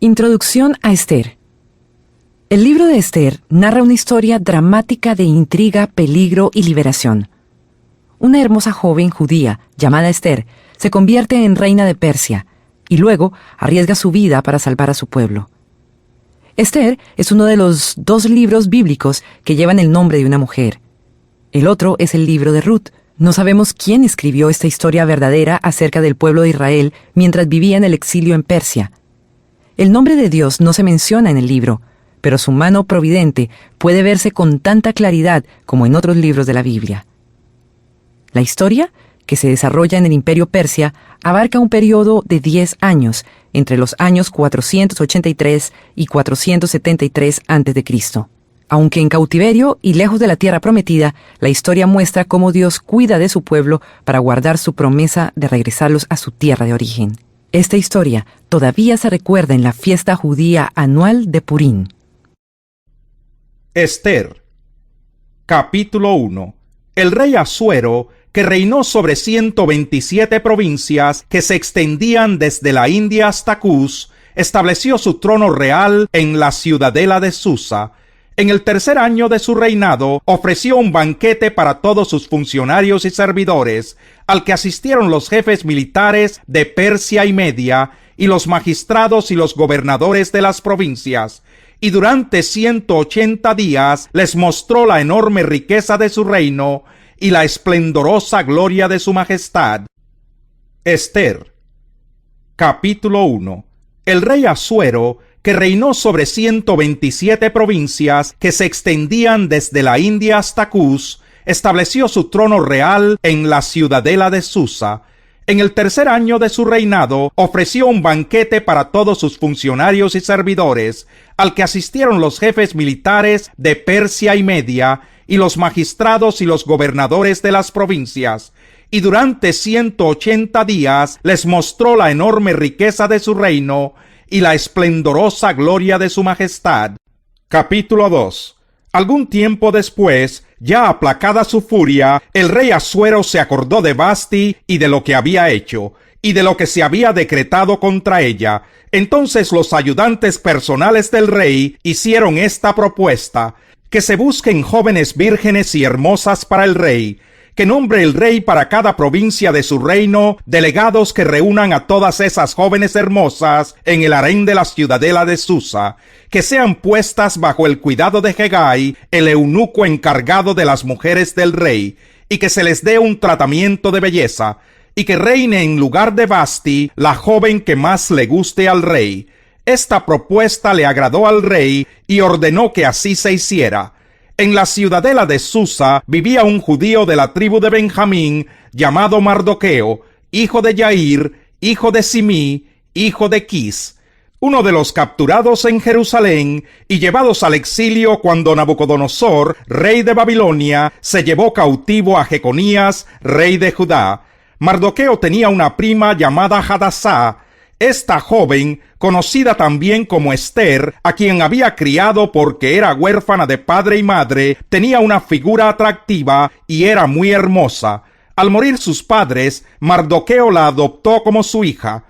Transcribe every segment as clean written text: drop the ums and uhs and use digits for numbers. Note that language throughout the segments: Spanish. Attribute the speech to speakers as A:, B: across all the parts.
A: Introducción a Esther. El libro de Esther narra una historia dramática de intriga, peligro y liberación. Una hermosa joven judía llamada Esther se convierte en reina de Persia y luego arriesga su vida para salvar a su pueblo. Esther es uno de los 2 libros bíblicos que llevan el nombre de una mujer. El otro es el libro de Ruth. No sabemos quién escribió esta historia verdadera acerca del pueblo de Israel mientras vivía en el exilio en Persia. El nombre de Dios no se menciona en el libro, pero su mano providente puede verse con tanta claridad como en otros libros de la Biblia. La historia, que se desarrolla en el Imperio Persia, abarca un periodo de 10 años, entre los años 483 y 473 a.C. Aunque en cautiverio y lejos de la tierra prometida, la historia muestra cómo Dios cuida de su pueblo para guardar su promesa de regresarlos a su tierra de origen. Esta historia todavía se recuerda en la fiesta judía anual de Purim.
B: Esther. Capítulo 1. El rey Asuero, que reinó sobre 127 provincias que se extendían desde la India hasta Cus, estableció su trono real en la ciudadela de Susa. En el 3er año de su reinado, ofreció un banquete para todos sus funcionarios y servidores, al que asistieron los jefes militares de Persia y Media, y los magistrados y los gobernadores de las provincias. Y durante 180 días les mostró la enorme riqueza de su reino y la esplendorosa gloria de su majestad. Esther. Capítulo 1. El rey Asuero, que reinó sobre 127 provincias que se extendían desde la India hasta Cus, estableció su trono real en la ciudadela de Susa. En el 3er año de su reinado, ofreció un banquete para todos sus funcionarios y servidores, al que asistieron los jefes militares de Persia y Media, y los magistrados y los gobernadores de las provincias. Y durante 180 días les mostró la enorme riqueza de su reino y la esplendorosa gloria de su majestad. Capítulo 2. Algún tiempo después, ya aplacada su furia, el rey Asuero se acordó de Vasti y de lo que había hecho, y de lo que se había decretado contra ella. Entonces los ayudantes personales del rey hicieron esta propuesta: que se busquen jóvenes vírgenes y hermosas para el rey, que nombre el rey para cada provincia de su reino delegados que reúnan a todas esas jóvenes hermosas en el harén de la ciudadela de Susa, que sean puestas bajo el cuidado de Hegai, el eunuco encargado de las mujeres del rey, y que se les dé un tratamiento de belleza, y que reine en lugar de Vasti la joven que más le guste al rey. Esta propuesta le agradó al rey y ordenó que así se hiciera. En la ciudadela de Susa vivía un judío de la tribu de Benjamín llamado Mardoqueo, hijo de Yair, hijo de Simí, hijo de Quis, uno de los capturados en Jerusalén y llevados al exilio cuando Nabucodonosor, rey de Babilonia, se llevó cautivo a Jeconías, rey de Judá. Mardoqueo tenía una prima llamada Hadasá. Esta joven, conocida también como Esther, a quien había criado porque era huérfana de padre y madre, tenía una figura atractiva y era muy hermosa. Al morir sus padres, Mardoqueo la adoptó como su hija.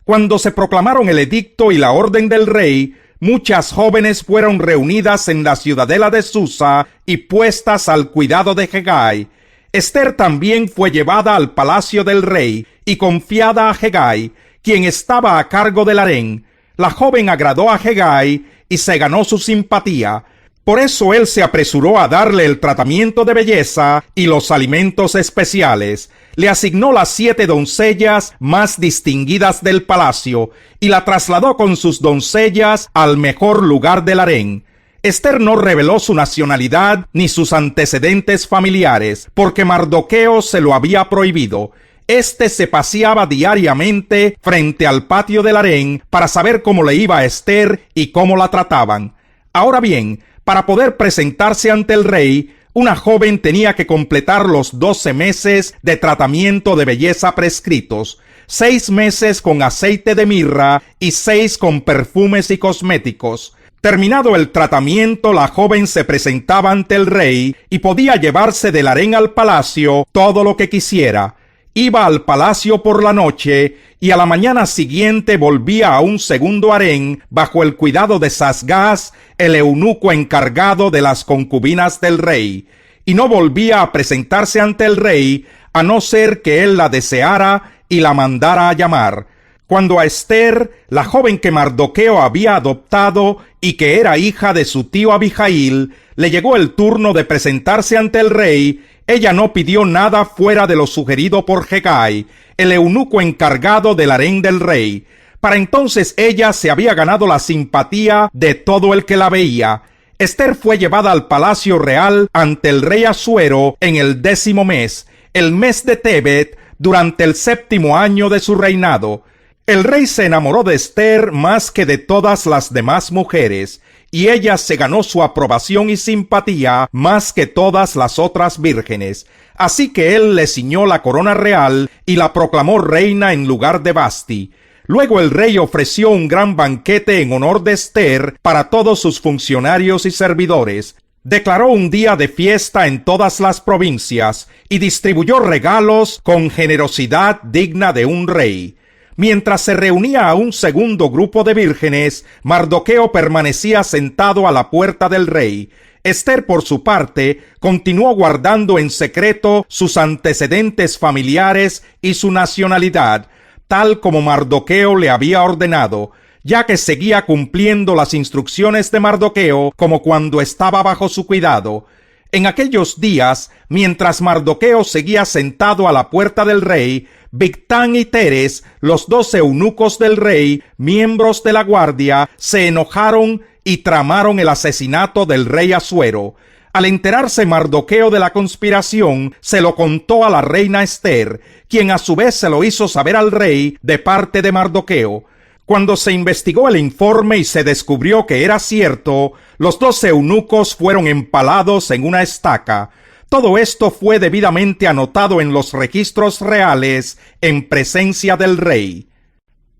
B: Cuando se proclamaron el edicto y la orden del rey, muchas jóvenes fueron reunidas en la ciudadela de Susa y puestas al cuidado de Hegai. Esther también fue llevada al palacio del rey y confiada a Hegai, quien estaba a cargo del harén. La joven agradó a Hegai y se ganó su simpatía. Por eso él se apresuró a darle el tratamiento de belleza y los alimentos especiales. Le asignó las 7 doncellas más distinguidas del palacio y la trasladó con sus doncellas al mejor lugar del harén. Esther no reveló su nacionalidad ni sus antecedentes familiares, porque Mardoqueo se lo había prohibido. Este se paseaba diariamente frente al patio del harén para saber cómo le iba a Esther y cómo la trataban. Ahora bien, para poder presentarse ante el rey, una joven tenía que completar los 12 meses de tratamiento de belleza prescritos, 6 meses con aceite de mirra y 6 con perfumes y cosméticos. Terminado el tratamiento, la joven se presentaba ante el rey y podía llevarse del harén al palacio todo lo que quisiera. Iba al palacio por la noche y a la mañana siguiente volvía a un segundo harén bajo el cuidado de Sasgás, el eunuco encargado de las concubinas del rey, y no volvía a presentarse ante el rey, a no ser que él la deseara y la mandara a llamar. Cuando a Ester, la joven que Mardoqueo había adoptado y que era hija de su tío Abijail, le llegó el turno de presentarse ante el rey, ella no pidió nada fuera de lo sugerido por Hegai, el eunuco encargado del harén del rey. Para entonces ella se había ganado la simpatía de todo el que la veía. Ester fue llevada al palacio real ante el rey Asuero en el 10º mes, el mes de Tebet, durante el 7º año de su reinado. El rey se enamoró de Ester más que de todas las demás mujeres, y ella se ganó su aprobación y simpatía más que todas las otras vírgenes. Así que él le ciñó la corona real y la proclamó reina en lugar de Vasti. Luego el rey ofreció un gran banquete en honor de Ester para todos sus funcionarios y servidores. Declaró un día de fiesta en todas las provincias y distribuyó regalos con generosidad digna de un rey. Mientras se reunía a un segundo grupo de vírgenes, Mardoqueo permanecía sentado a la puerta del rey. Ester, por su parte, continuó guardando en secreto sus antecedentes familiares y su nacionalidad, tal como Mardoqueo le había ordenado, ya que seguía cumpliendo las instrucciones de Mardoqueo como cuando estaba bajo su cuidado. En aquellos días, mientras Mardoqueo seguía sentado a la puerta del rey, Bigtán y Teres, los 2 eunucos del rey, miembros de la guardia, se enojaron y tramaron el asesinato del rey Asuero. Al enterarse Mardoqueo de la conspiración, se lo contó a la reina Ester, quien a su vez se lo hizo saber al rey de parte de Mardoqueo. Cuando se investigó el informe y se descubrió que era cierto, los 2 eunucos fueron empalados en una estaca. Todo esto fue debidamente anotado en los registros reales en presencia del rey.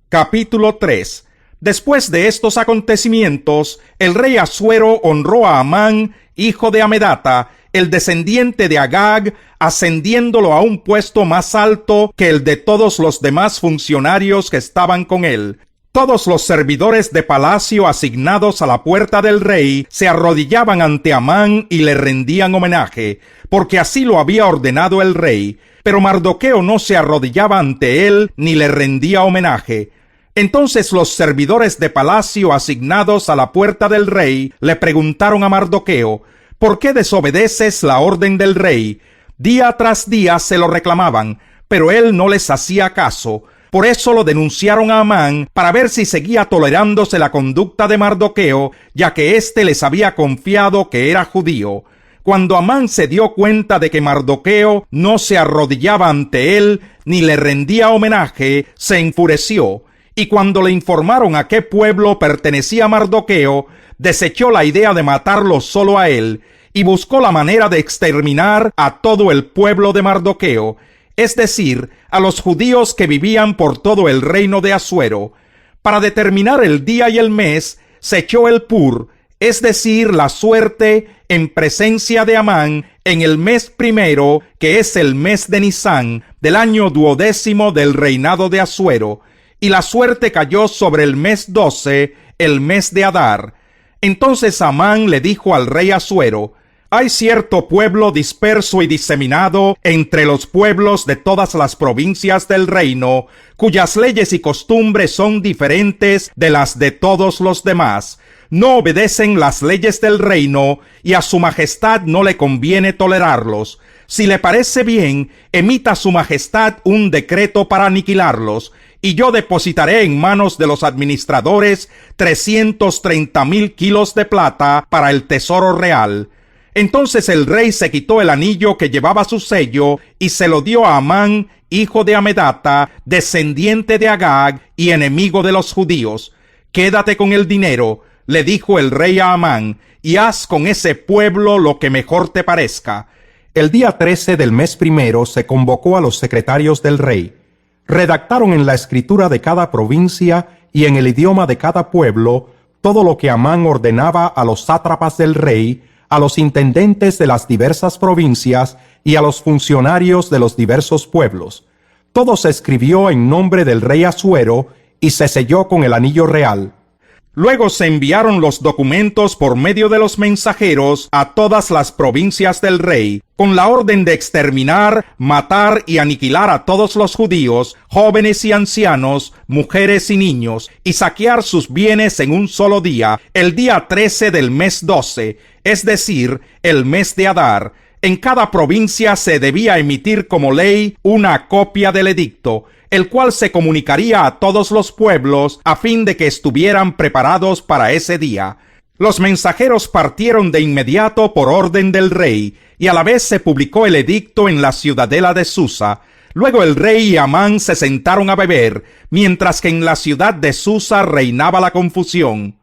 B: Capítulo 3. Después de estos acontecimientos, el rey Asuero honró a Amán, hijo de Amedata, el descendiente de Agag, ascendiéndolo a un puesto más alto que el de todos los demás funcionarios que estaban con él. Todos los servidores de palacio asignados a la puerta del rey se arrodillaban ante Amán y le rendían homenaje, porque así lo había ordenado el rey. Pero Mardoqueo no se arrodillaba ante él ni le rendía homenaje. Entonces los servidores de palacio asignados a la puerta del rey le preguntaron a Mardoqueo: ¿por qué desobedeces la orden del rey? Día tras día se lo reclamaban, pero él no les hacía caso. Por eso lo denunciaron a Amán para ver si seguía tolerándose la conducta de Mardoqueo, ya que éste les había confiado que era judío. Cuando Amán se dio cuenta de que Mardoqueo no se arrodillaba ante él ni le rendía homenaje, se enfureció, y cuando le informaron a qué pueblo pertenecía Mardoqueo, desechó la idea de matarlo solo a él, y buscó la manera de exterminar a todo el pueblo de Mardoqueo, es decir, a los judíos que vivían por todo el reino de Asuero. Para determinar el día y el mes, se echó el pur, es decir, la suerte, en presencia de Amán, en el mes primero, que es el mes de Nisán, del año 12º del reinado de Asuero, y la suerte cayó sobre el mes 12, el mes de Adar. Entonces Amán le dijo al rey Asuero: hay cierto pueblo disperso y diseminado entre los pueblos de todas las provincias del reino, cuyas leyes y costumbres son diferentes de las de todos los demás. No obedecen las leyes del reino, y a su majestad no le conviene tolerarlos. Si le parece bien, emita su majestad un decreto para aniquilarlos, y yo depositaré en manos de los administradores 330,000 kilos de plata para el tesoro real. Entonces el rey se quitó el anillo que llevaba su sello y se lo dio a Amán, hijo de Amedata, descendiente de Agag y enemigo de los judíos. Quédate con el dinero, le dijo el rey a Amán, y haz con ese pueblo lo que mejor te parezca. El día 13 del mes primero se convocó a los secretarios del rey. Redactaron en la escritura de cada provincia y en el idioma de cada pueblo todo lo que Amán ordenaba a los sátrapas del rey, a los intendentes de las diversas provincias y a los funcionarios de los diversos pueblos.
C: Todo se escribió en nombre del rey Asuero y se selló con el anillo real.
B: Luego se enviaron los documentos por medio de los mensajeros a todas las provincias del rey, con la orden de exterminar, matar y aniquilar a todos los judíos, jóvenes y ancianos, mujeres y niños, y saquear sus bienes en un solo día, el día 13 del mes 12, es decir, el mes de Adar. En cada provincia se debía emitir como ley una copia del edicto, el cual se comunicaría a todos los pueblos a fin de que estuvieran preparados para ese día. Los mensajeros partieron de inmediato por orden del rey, y a la vez se publicó el edicto en la ciudadela de Susa. Luego el rey y Amán se sentaron a beber, mientras que en la ciudad de Susa reinaba la confusión.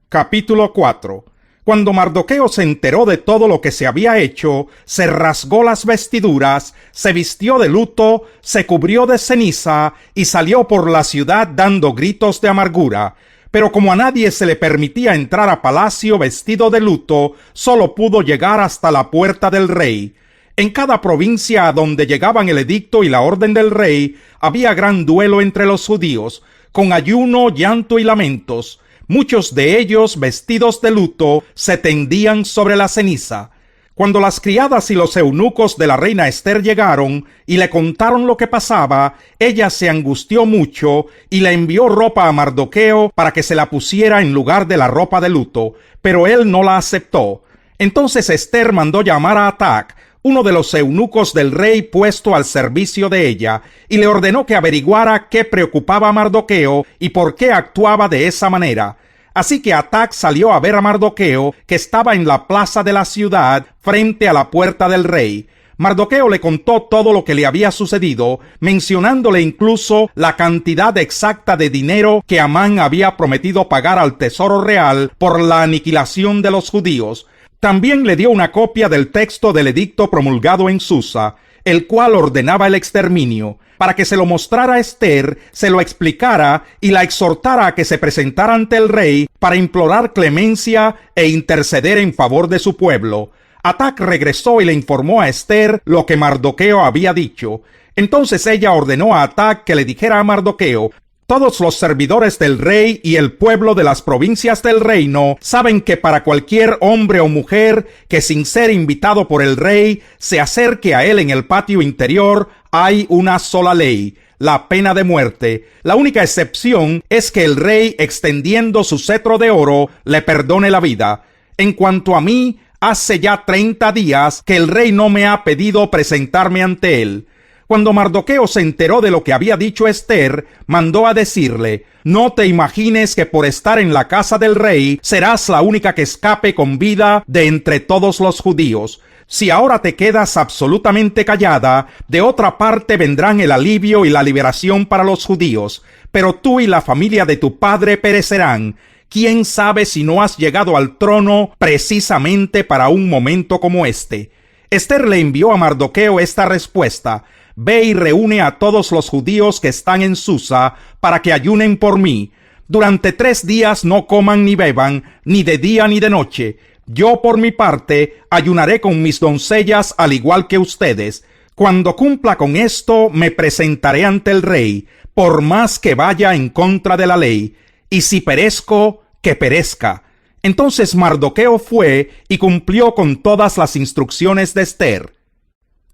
B: Capítulo 4. Cuando Mardoqueo se enteró de todo lo que se había hecho, se rasgó las vestiduras, se vistió de luto, se cubrió de ceniza y salió por la ciudad dando gritos de amargura. Pero como a nadie se le permitía entrar a palacio vestido de luto, solo pudo llegar hasta la puerta del rey. En cada provincia a donde llegaban el edicto y la orden del rey, había gran duelo entre los judíos, con ayuno, llanto y lamentos. Muchos de ellos, vestidos de luto, se tendían sobre la ceniza. Cuando las criadas y los eunucos de la reina Ester llegaron y le contaron lo que pasaba, ella se angustió mucho y le envió ropa a Mardoqueo para que se la pusiera en lugar de la ropa de luto, pero él no la aceptó. Entonces Ester mandó llamar a Atac, uno de los eunucos del rey puesto al servicio de ella, y le ordenó que averiguara qué preocupaba a Mardoqueo y por qué actuaba de esa manera. Así que Atac salió a ver a Mardoqueo, que estaba en la plaza de la ciudad, frente a la puerta del rey. Mardoqueo le contó todo lo que le había sucedido, mencionándole incluso la cantidad exacta de dinero que Amán había prometido pagar al tesoro real por la aniquilación de los judíos. También le dio una copia del texto del edicto promulgado en Susa, el cual ordenaba el exterminio, para que se lo mostrara a Ester, se lo explicara y la exhortara a que se presentara ante el rey para implorar clemencia e interceder en favor de su pueblo. Atac regresó y le informó a Ester lo que Mardoqueo había dicho. Entonces ella ordenó a Atac que le dijera a Mardoqueo: todos los servidores del rey y el pueblo de las provincias del reino saben que para cualquier hombre o mujer que sin ser invitado por el rey se acerque a él en el patio interior, hay una sola ley: la pena de muerte. La única excepción es que el rey, extendiendo su cetro de oro, le perdone la vida. En cuanto a mí, hace ya 30 días que el rey no me ha pedido presentarme ante él. Cuando Mardoqueo se enteró de lo que había dicho Ester, mandó a decirle: no te imagines que por estar en la casa del rey serás la única que escape con vida de entre todos los judíos. Si ahora te quedas absolutamente callada, de otra parte vendrán el alivio y la liberación para los judíos, pero tú y la familia de tu padre perecerán. ¿Quién sabe si no has llegado al trono precisamente para un momento como este? Ester le envió a Mardoqueo esta respuesta: ve y reúne a todos los judíos que están en Susa para que ayunen por mí. Durante 3 días no coman ni beban, ni de día ni de noche. Yo por mi parte ayunaré con mis doncellas al igual que ustedes. Cuando cumpla con esto me presentaré ante el rey, por más que vaya en contra de la ley. Y si perezco, que perezca. Entonces Mardoqueo fue y cumplió con todas las instrucciones de Ester.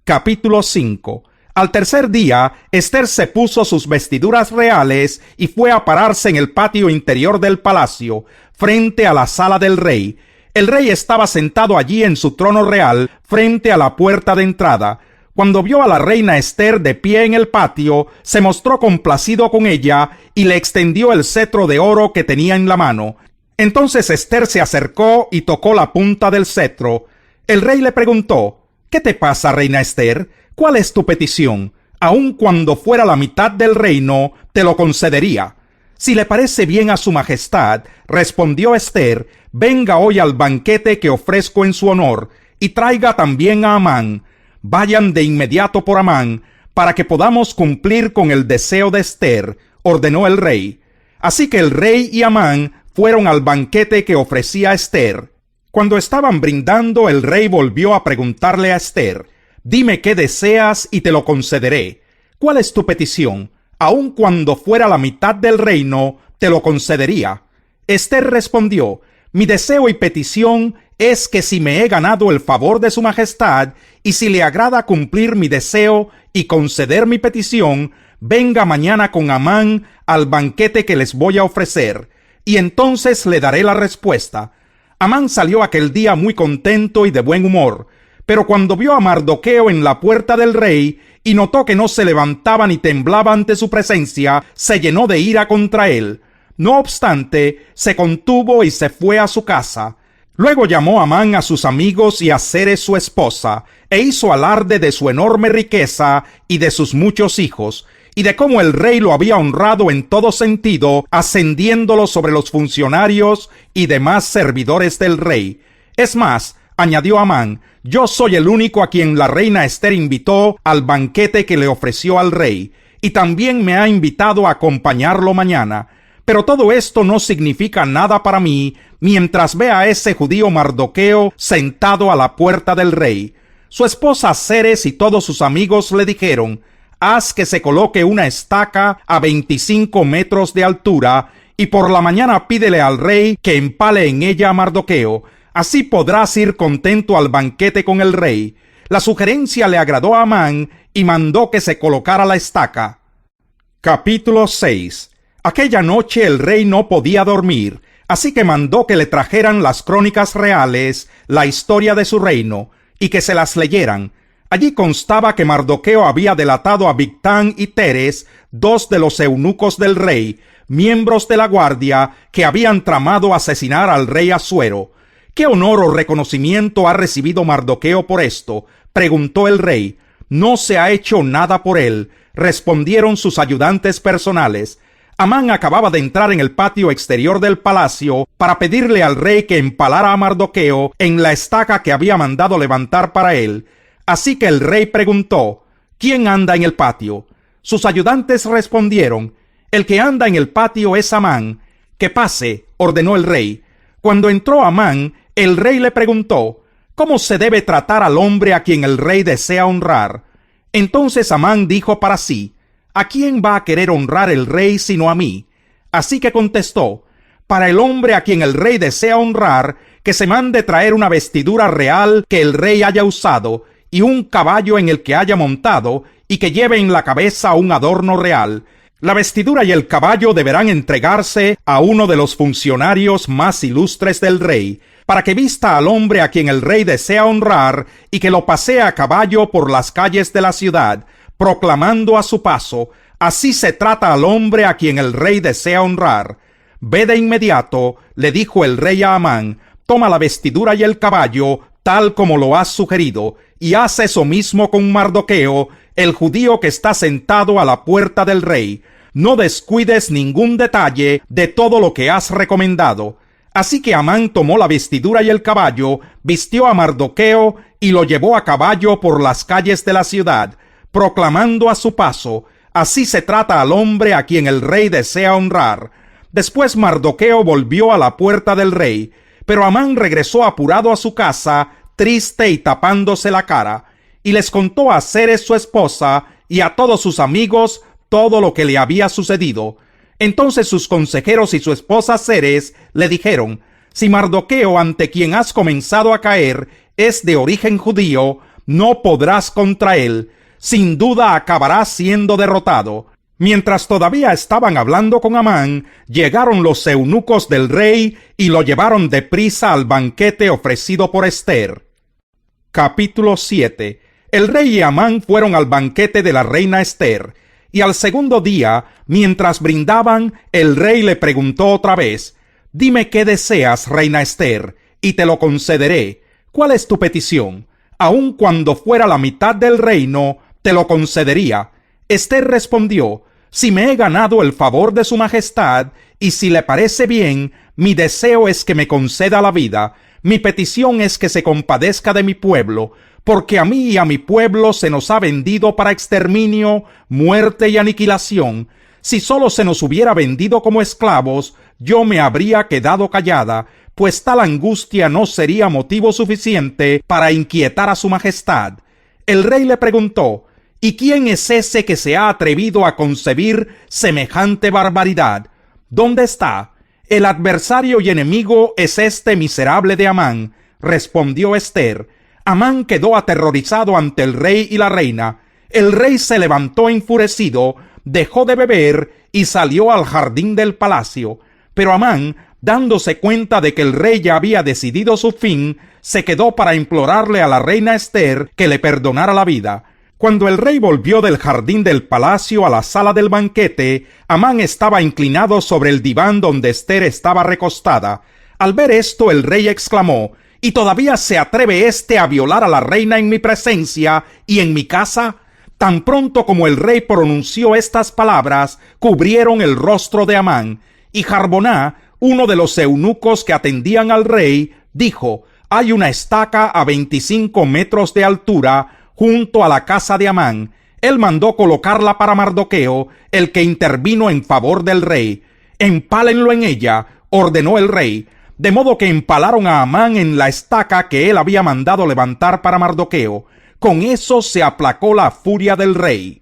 B: Capítulo 5. Al tercer día, Ester se puso sus vestiduras reales y fue a pararse en el patio interior del palacio, frente a la sala del rey. El rey estaba sentado allí en su trono real, frente a la puerta de entrada. Cuando vio a la reina Ester de pie en el patio, se mostró complacido con ella y le extendió el cetro de oro que tenía en la mano. Entonces Ester se acercó y tocó la punta del cetro. El rey le preguntó: ¿qué te pasa, reina Ester? ¿Cuál es tu petición? Aun cuando fuera la mitad del reino, te lo concedería. Si le parece bien a su majestad, respondió Ester, venga hoy al banquete que ofrezco en su honor, y traiga también a Amán. Vayan de inmediato por Amán, para que podamos cumplir con el deseo de Ester, ordenó el rey. Así que el rey y Amán fueron al banquete que ofrecía Ester. Cuando estaban brindando, el rey volvió a preguntarle a Ester: dime qué deseas y te lo concederé. ¿cuál es tu petición? Aun cuando fuera la mitad del reino, te lo concedería. Esther respondió: mi deseo y petición es que si me he ganado el favor de su majestad, y si le agrada cumplir mi deseo y conceder mi petición, venga mañana con Amán al banquete que les voy a ofrecer, y entonces le daré la respuesta. Amán salió aquel día muy contento y de buen humor, pero cuando vio a Mardoqueo en la puerta del rey, y notó que no se levantaba ni temblaba ante su presencia, se llenó de ira contra él. No obstante, se contuvo y se fue a su casa. Luego llamó Amán a sus amigos y a Zeres su esposa, e hizo alarde de su enorme riqueza y de sus muchos hijos, y de cómo el rey lo había honrado en todo sentido, ascendiéndolo sobre los funcionarios y demás servidores del rey. Es más, añadió Amán, yo soy el único a quien la reina Esther invitó al banquete que le ofreció al rey, y también me ha invitado a acompañarlo mañana. Pero todo esto no significa nada para mí mientras vea a ese judío Mardoqueo sentado a la puerta del rey. Su esposa Zeres y todos sus amigos le dijeron: haz que se coloque una estaca a 25 metros de altura, y por la mañana pídele al rey que empale en ella a Mardoqueo. Así podrás ir contento al banquete con el rey. La sugerencia le agradó a Amán y mandó que se colocara la estaca. Capítulo 6. Aquella noche el rey no podía dormir, así que mandó que le trajeran las crónicas reales, la historia de su reino, y que se las leyeran. Allí constaba que Mardoqueo había delatado a Bigtán y Teres, dos de los eunucos del rey, miembros de la guardia, que habían tramado asesinar al rey Asuero. ¿Qué honor o reconocimiento ha recibido Mardoqueo por esto?, preguntó el rey. No se ha hecho nada por él, respondieron sus ayudantes personales. Amán acababa de entrar en el patio exterior del palacio para pedirle al rey que empalara a Mardoqueo en la estaca que había mandado levantar para él. Así que el rey preguntó: ¿quién anda en el patio? Sus ayudantes respondieron: el que anda en el patio es Amán. Que pase, ordenó el rey. Cuando entró Amán, el rey le preguntó: ¿cómo se debe tratar al hombre a quien el rey desea honrar? Entonces Amán dijo para sí: ¿a quién va a querer honrar el rey sino a mí? Así que contestó: para el hombre a quien el rey desea honrar, que se mande traer una vestidura real que el rey haya usado, y un caballo en el que haya montado, y que lleve en la cabeza un adorno real. La vestidura y el caballo deberán entregarse a uno de los funcionarios más ilustres del rey, para que vista al hombre a quien el rey desea honrar, y que lo pasee a caballo por las calles de la ciudad, proclamando a su paso: así se trata al hombre a quien el rey desea honrar. Ve de inmediato, le dijo el rey a Amán, toma la vestidura y el caballo, tal como lo has sugerido, y haz eso mismo con Mardoqueo, el judío que está sentado a la puerta del rey. No descuides ningún detalle de todo lo que has recomendado. Así que Amán tomó la vestidura y el caballo, vistió a Mardoqueo y lo llevó a caballo por las calles de la ciudad, proclamando a su paso: así se trata al hombre a quien el rey desea honrar. Después Mardoqueo volvió a la puerta del rey, pero Amán regresó apurado a su casa, triste y tapándose la cara, y les contó a Zeres su esposa y a todos sus amigos todo lo que le había sucedido. Entonces sus consejeros y su esposa Zeres le dijeron: si Mardoqueo, ante quien has comenzado a caer, es de origen judío, no podrás contra él. Sin duda acabará siendo derrotado. Mientras todavía estaban hablando con Amán, llegaron los eunucos del rey y lo llevaron deprisa al banquete ofrecido por Esther. Capítulo 7. El rey y Amán fueron al banquete de la reina Esther, y al segundo día, mientras brindaban, el rey le preguntó otra vez: dime qué deseas, reina Esther, y te lo concederé. ¿Cuál es tu petición? Aun cuando fuera la mitad del reino, te lo concedería. Esther respondió: si me he ganado el favor de su majestad, y si le parece bien, mi deseo es que me conceda la vida. Mi petición es que se compadezca de mi pueblo, porque a mí y a mi pueblo se nos ha vendido para exterminio, muerte y aniquilación. Si solo se nos hubiera vendido como esclavos, yo me habría quedado callada, pues tal angustia no sería motivo suficiente para inquietar a su majestad. El rey le preguntó: ¿Y quién es ese que se ha atrevido a concebir semejante barbaridad? ¿Dónde está? El adversario y enemigo es este miserable de Amán, respondió Ester. Amán quedó aterrorizado ante el rey y la reina. El rey se levantó enfurecido, dejó de beber y salió al jardín del palacio. Pero Amán, dándose cuenta de que el rey ya había decidido su fin, se quedó para implorarle a la reina Ester que le perdonara la vida. Cuando el rey volvió del jardín del palacio a la sala del banquete, Amán estaba inclinado sobre el diván donde Ester estaba recostada. Al ver esto, el rey exclamó: ¿Y todavía se atreve éste a violar a la reina en mi presencia y en mi casa? Tan pronto como el rey pronunció estas palabras, cubrieron el rostro de Amán. Y Jarboná, uno de los eunucos que atendían al rey, dijo: hay una estaca a 25 metros de altura junto a la casa de Amán. Él mandó colocarla para Mardoqueo, el que intervino en favor del rey. Empálenlo en ella, ordenó el rey. De modo que empalaron a Amán en la estaca que él había mandado levantar para Mardoqueo. Con eso se aplacó la furia del rey.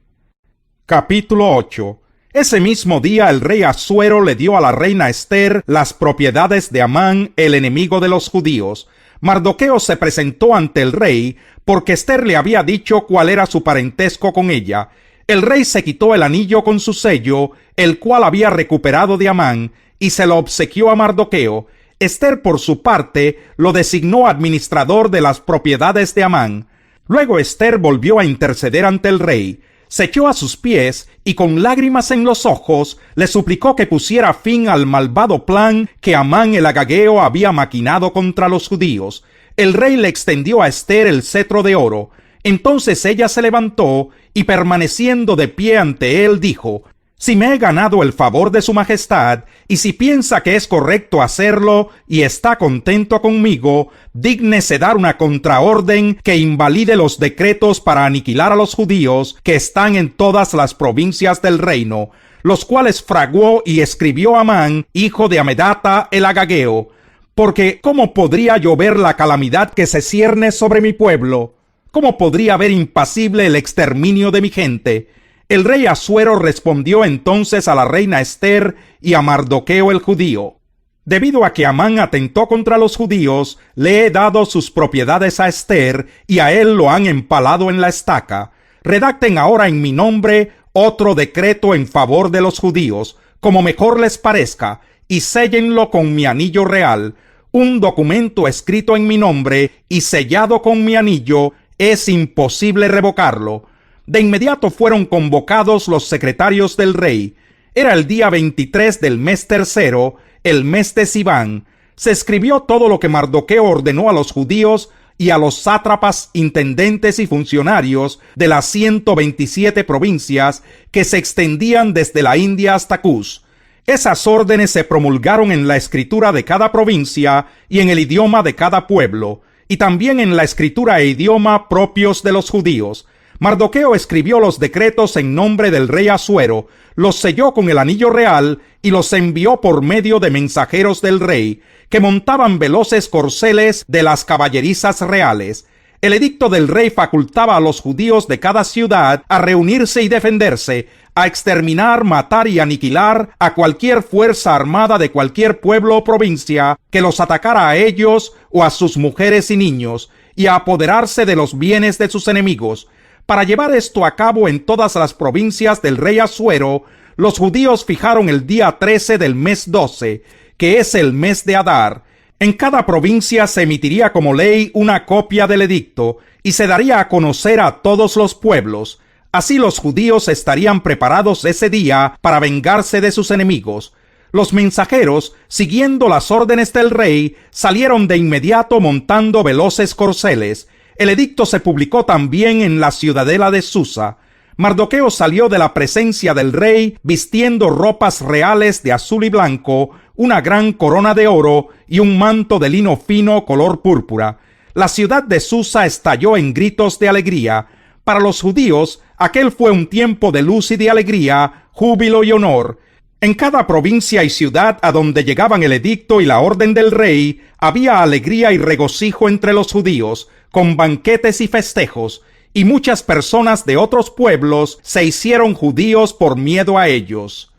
B: Capítulo 8. Ese mismo día el rey Asuero le dio a la reina Ester las propiedades de Amán, el enemigo de los judíos. Mardoqueo se presentó ante el rey porque Ester le había dicho cuál era su parentesco con ella. El rey se quitó el anillo con su sello, el cual había recuperado de Amán, y se lo obsequió a Mardoqueo. Ester, por su parte, lo designó administrador de las propiedades de Amán. Luego Ester volvió a interceder ante el rey. Se echó a sus pies y con lágrimas en los ojos le suplicó que pusiera fin al malvado plan que Amán el agageo había maquinado contra los judíos. El rey le extendió a Ester el cetro de oro. Entonces ella se levantó y, permaneciendo de pie ante él, dijo: si me he ganado el favor de su majestad, y si piensa que es correcto hacerlo y está contento conmigo, dígnese dar una contraorden que invalide los decretos para aniquilar a los judíos que están en todas las provincias del reino, los cuales fraguó y escribió Amán, hijo de Amedata el agageo. Porque ¿cómo podría yo ver la calamidad que se cierne sobre mi pueblo? ¿Cómo podría ver impasible el exterminio de mi gente? El rey Asuero respondió entonces a la reina Ester y a Mardoqueo el judío: debido a que Amán atentó contra los judíos, le he dado sus propiedades a Ester y a él lo han empalado en la estaca. Redacten ahora en mi nombre otro decreto en favor de los judíos, como mejor les parezca, y séllenlo con mi anillo real. Un documento escrito en mi nombre y sellado con mi anillo es imposible revocarlo. De inmediato fueron convocados los secretarios del rey. Era el día 23 del mes tercero, el mes de Siván. Se escribió todo lo que Mardoqueo ordenó a los judíos y a los sátrapas, intendentes y funcionarios de las 127 provincias que se extendían desde la India hasta Cus. Esas órdenes se promulgaron en la escritura de cada provincia y en el idioma de cada pueblo, y también en la escritura e idioma propios de los judíos. Mardoqueo escribió los decretos en nombre del rey Asuero, los selló con el anillo real y los envió por medio de mensajeros del rey, que montaban veloces corceles de las caballerizas reales. El edicto del rey facultaba a los judíos de cada ciudad a reunirse y defenderse, a exterminar, matar y aniquilar a cualquier fuerza armada de cualquier pueblo o provincia que los atacara a ellos o a sus mujeres y niños, y a apoderarse de los bienes de sus enemigos. Para llevar esto a cabo en todas las provincias del rey Asuero, los judíos fijaron el día 13 del mes 12, que es el mes de Adar. En cada provincia se emitiría como ley una copia del edicto y se daría a conocer a todos los pueblos. Así los judíos estarían preparados ese día para vengarse de sus enemigos. Los mensajeros, siguiendo las órdenes del rey, salieron de inmediato montando veloces corceles. El edicto se publicó también en la ciudadela de Susa. Mardoqueo salió de la presencia del rey vistiendo ropas reales de azul y blanco, una gran corona de oro y un manto de lino fino color púrpura. La ciudad de Susa estalló en gritos de alegría. Para los judíos, aquel fue un tiempo de luz y de alegría, júbilo y honor. En cada provincia y ciudad a donde llegaban el edicto y la orden del rey, había alegría y regocijo entre los judíos, con banquetes y festejos, y muchas personas de otros pueblos se hicieron judíos por miedo a ellos.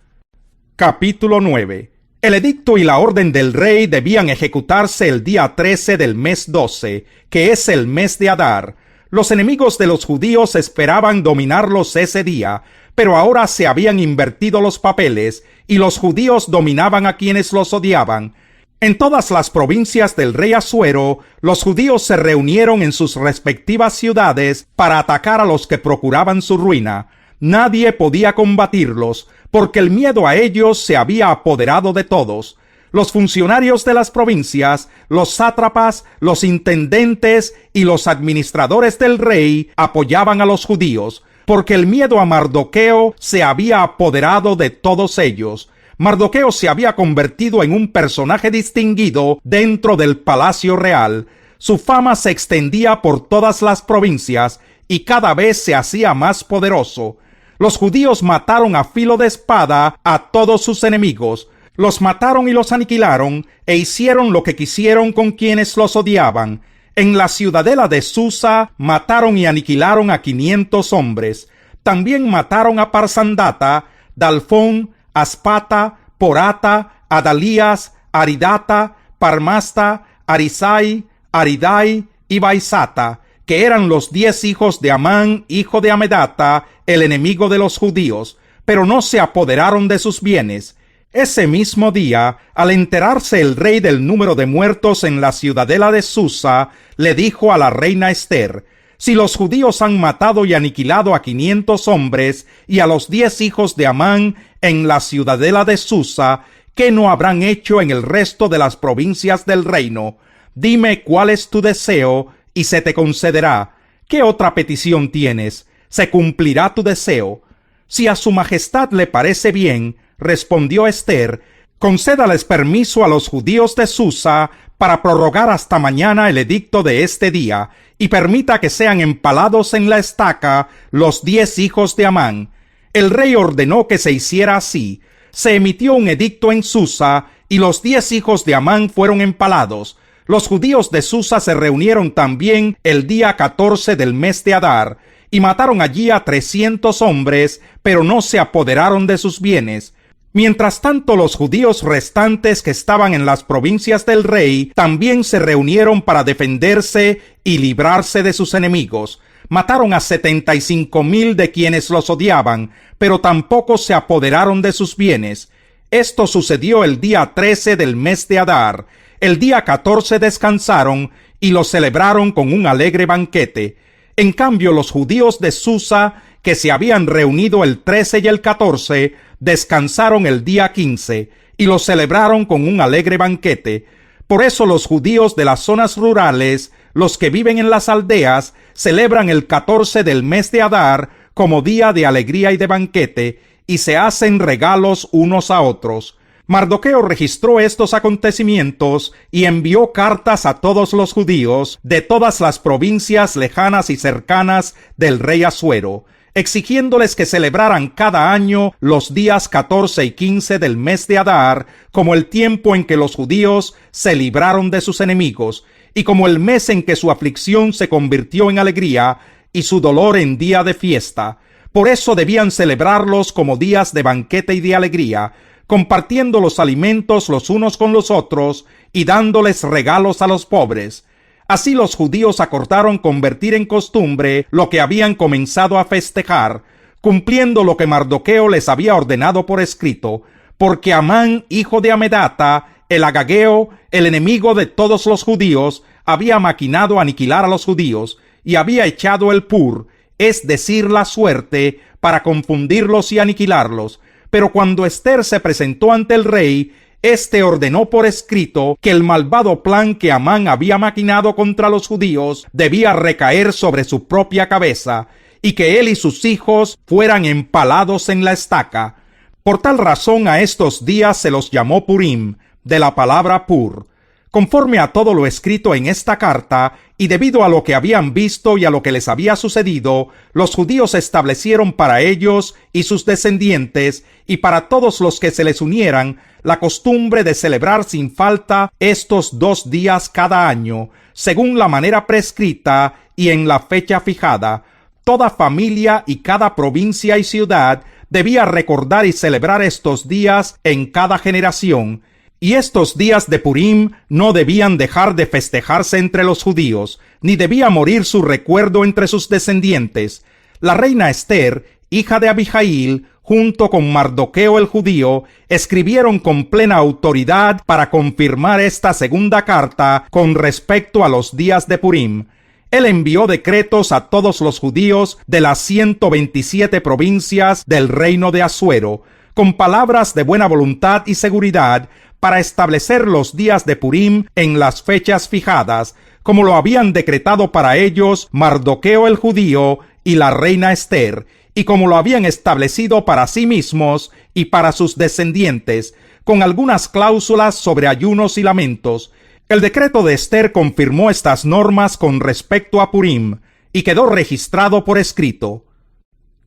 B: Capítulo 9. El edicto y la orden del rey debían ejecutarse el día 13 del mes 12, que es el mes de Adar. Los enemigos de los judíos esperaban dominarlos ese día, pero ahora se habían invertido los papeles y los judíos dominaban a quienes los odiaban. En todas las provincias del rey Asuero, los judíos se reunieron en sus respectivas ciudades para atacar a los que procuraban su ruina. Nadie podía combatirlos, porque el miedo a ellos se había apoderado de todos. Los funcionarios de las provincias, los sátrapas, los intendentes y los administradores del rey apoyaban a los judíos, porque el miedo a Mardoqueo se había apoderado de todos ellos. Mardoqueo se había convertido en un personaje distinguido dentro del palacio real. Su fama se extendía por todas las provincias y cada vez se hacía más poderoso. Los judíos mataron a filo de espada a todos sus enemigos. Los mataron y los aniquilaron e hicieron lo que quisieron con quienes los odiaban. En la ciudadela de Susa mataron y aniquilaron a 500 hombres. También mataron a Parsandata, Dalfón, Aspata, Porata, Adalías, Aridata, Parmasta, Arisai, Aridai y Baisata, que eran los 10 hijos de Amán, hijo de Amedata, el enemigo de los judíos, pero no se apoderaron de sus bienes. Ese mismo día, al enterarse el rey del número de muertos en la ciudadela de Susa, le dijo a la reina Ester: si los judíos han matado y aniquilado a 500 hombres y a los 10 hijos de Amán en la ciudadela de Susa, ¿qué no habrán hecho en el resto de las provincias del reino? Dime cuál es tu deseo y se te concederá. ¿Qué otra petición tienes? Se cumplirá tu deseo. Si a su majestad le parece bien, respondió Ester, concédales permiso a los judíos de Susa para prorrogar hasta mañana el edicto de este día, y permita que sean empalados en la estaca los 10 hijos de Amán. El rey ordenó que se hiciera así. Se emitió un edicto en Susa, y los 10 hijos de Amán fueron empalados. Los judíos de Susa se reunieron también el día 14 del mes de Adar, y mataron allí a 300 hombres, pero no se apoderaron de sus bienes. Mientras tanto, los judíos restantes que estaban en las provincias del rey también se reunieron para defenderse y librarse de sus enemigos. Mataron a 75,000 de quienes los odiaban, pero tampoco se apoderaron de sus bienes. Esto sucedió el día 13 del mes de Adar. El día 14 descansaron y lo celebraron con un alegre banquete. En cambio, los judíos de Susa, que se habían reunido el 13 y el 14, descansaron el día 15 y lo celebraron con un alegre banquete. Por eso los judíos de las zonas rurales, los que viven en las aldeas, celebran el 14 del mes de Adar como día de alegría y de banquete, y se hacen regalos unos a otros. Mardoqueo registró estos acontecimientos y envió cartas a todos los judíos de todas las provincias lejanas y cercanas del rey Asuero, exigiéndoles que celebraran cada año los días 14 y 15 del mes de Adar como el tiempo en que los judíos se libraron de sus enemigos, y como el mes en que su aflicción se convirtió en alegría y su dolor en día de fiesta. Por eso debían celebrarlos como días de banquete y de alegría, compartiendo los alimentos los unos con los otros y dándoles regalos a los pobres. Así los judíos acordaron convertir en costumbre lo que habían comenzado a festejar, cumpliendo lo que Mardoqueo les había ordenado por escrito, porque Amán, hijo de Amedata, el agageo, el enemigo de todos los judíos, había maquinado aniquilar a los judíos y había echado el pur, es decir, la suerte, para confundirlos y aniquilarlos. Pero cuando Ester se presentó ante el rey, éste ordenó por escrito que el malvado plan que Amán había maquinado contra los judíos debía recaer sobre su propia cabeza, y que él y sus hijos fueran empalados en la estaca. Por tal razón a estos días se los llamó Purim, de la palabra pur. Conforme a todo lo escrito en esta carta, y debido a lo que habían visto y a lo que les había sucedido, los judíos establecieron para ellos y sus descendientes, y para todos los que se les unieran, la costumbre de celebrar sin falta estos 2 días cada año, según la manera prescrita y en la fecha fijada, toda familia y cada provincia y ciudad debía recordar y celebrar estos días en cada generación, y estos días de Purim no debían dejar de festejarse entre los judíos, ni debía morir su recuerdo entre sus descendientes. La reina Esther, hija de Abijail, junto con Mardoqueo el judío, escribieron con plena autoridad para confirmar esta segunda carta con respecto a los días de Purim. Él envió decretos a todos los judíos de las 127 provincias del reino de Asuero, con palabras de buena voluntad y seguridad, para establecer los días de Purim en las fechas fijadas, como lo habían decretado para ellos Mardoqueo el judío y la reina Esther, y como lo habían establecido para sí mismos y para sus descendientes, con algunas cláusulas sobre ayunos y lamentos. El decreto de Esther confirmó estas normas con respecto a Purim, y quedó registrado por escrito.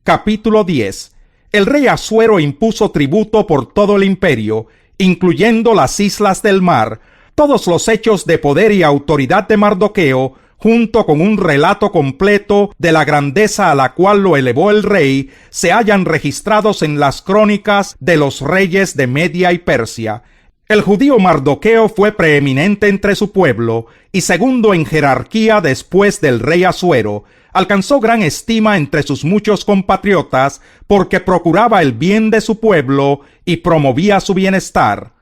B: Capítulo 10. El rey Asuero impuso tributo por todo el imperio, incluyendo las islas del mar. Todos los hechos de poder y autoridad de Mardoqueo, junto con un relato completo de la grandeza a la cual lo elevó el rey, se hallan registrados en las crónicas de los reyes de Media y Persia. El judío Mardoqueo fue preeminente entre su pueblo y segundo en jerarquía después del rey Asuero. Alcanzó gran estima entre sus muchos compatriotas porque procuraba el bien de su pueblo y promovía su bienestar.